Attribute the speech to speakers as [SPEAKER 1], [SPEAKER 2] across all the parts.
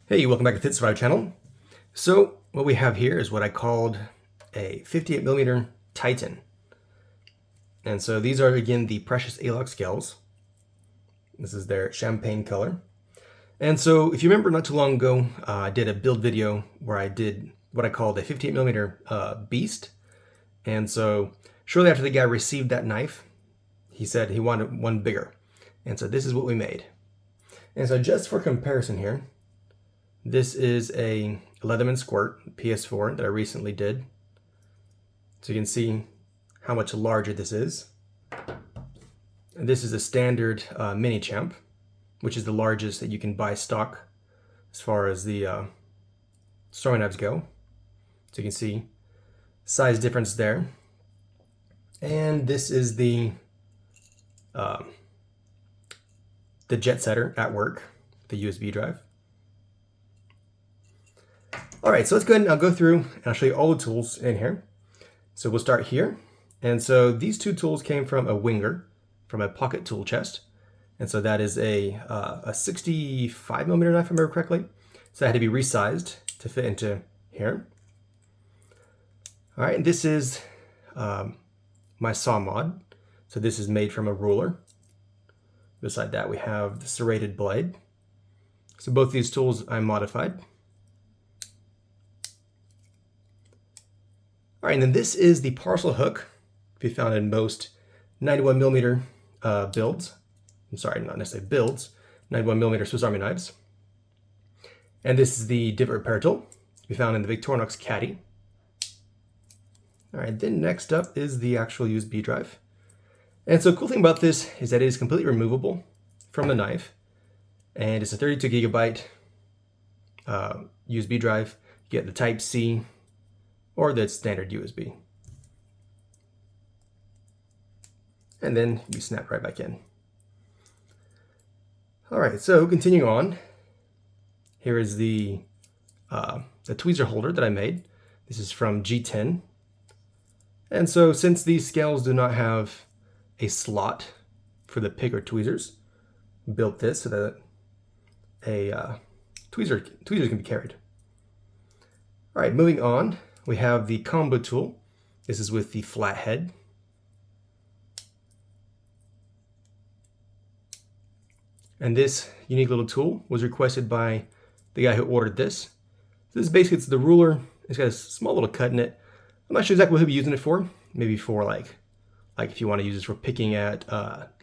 [SPEAKER 1] Hey, welcome back to Fit Survive channel. So what we have here is what I called a 58mm Titan. And so these are again the precious A-Lock scales. This is their champagne color. And so if you remember not too long ago, I did a build video where I did what I called a 58mm beast. And so shortly after the guy received that knife, he said he wanted one bigger. And so this is what we made. And so just for comparison here, this is a Leatherman Squirt PS4 that I recently did. So you can see how much larger this is. And this is a standard mini champ, which is the largest that you can buy stock as far as the throwing knives go. So you can see size difference there. And this is the jet setter at work, the USB drive. All right, so let's go ahead and I'll go through and I'll show you all the tools in here. So we'll start here. And so these two tools came from a Winger, from a pocket tool chest. And so that is a 65mm knife, if I remember correctly. So that had to be resized to fit into here. All right, and this is my saw mod. So this is made from a ruler. Beside that, we have the serrated blade. So both these tools I modified. All right, and then this is the Parcel Hook, to be found in most 91mm builds. I'm sorry, not necessarily builds, 91mm Swiss Army knives. And this is the divot repair tool, to be found in the Victorinox Caddy. All right, then next up is the actual USB drive. And so the cool thing about this is that it is completely removable from the knife. And it's a 32GB USB drive. You get the Type-C or the standard USB. And then you snap right back in. All right, so continuing on, here is the tweezer holder that I made. This is from G10. And so since these scales do not have a slot for the pick or tweezers, built this so that tweezers can be carried. All right, moving on, we have the combo tool. This is with the flat head. And this unique little tool was requested by the guy who ordered this. So this basically, it's the ruler. It's got a small little cut in it. I'm not sure exactly what he'll be using it for. Maybe for like if you want to use this for picking at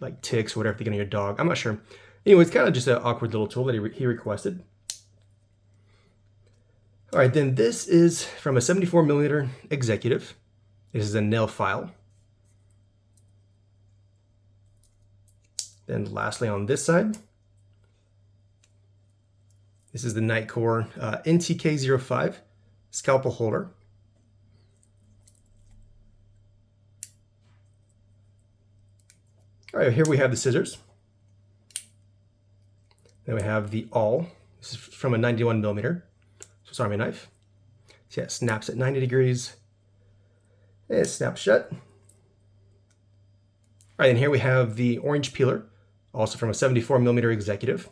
[SPEAKER 1] like ticks or whatever, if you get on your dog. I'm not sure. Anyway, it's kind of just an awkward little tool that he requested. All right, then this is from a 74mm Executive. This is a nail file. Then lastly on this side, this is the Nightcore NTK05 scalpel holder. All right, here we have the scissors. Then we have the awl. This is from a 91mm Swiss Army knife. So yeah, it snaps at 90 degrees. And it snaps shut. All right, and here we have the orange peeler, also from a 74mm Executive.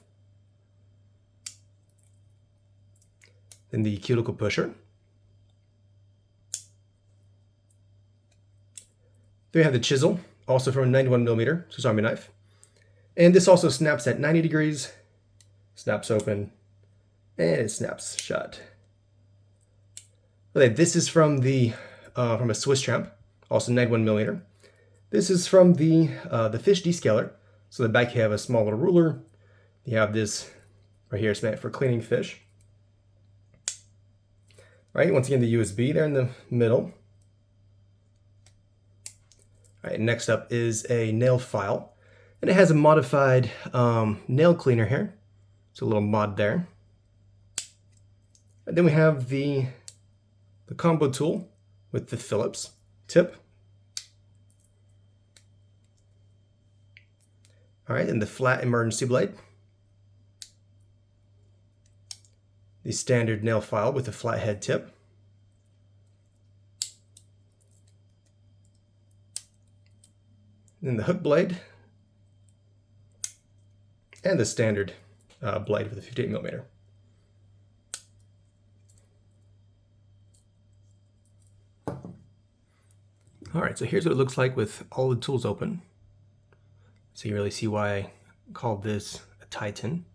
[SPEAKER 1] Then the cuticle pusher. Then we have the chisel, also from a 91mm Swiss Army knife. And this also snaps at 90 degrees, snaps open, and it snaps shut. Okay, this is from a Swiss champ, also 91mm. This is from the fish descaler. So the back you have a small little ruler. You have this right here, it's meant for cleaning fish. All right, once again the USB there in the middle. All right, next up is a nail file, and it has a modified nail cleaner here. So a little mod there. And then we have the combo tool with the Phillips tip. All right, and the flat emergency blade. The standard nail file with the flat head tip. Then the hook blade. And the standard blade with a 58mm. All right, so here's what it looks like with all the tools open. So you really see why I called this a Titan.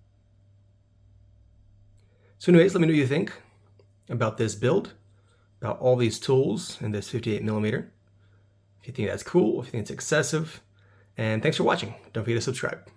[SPEAKER 1] So anyways, let me know what you think about this build, about all these tools in this 58mm. If you think that's cool, if you think it's excessive, and thanks for watching. Don't forget to subscribe.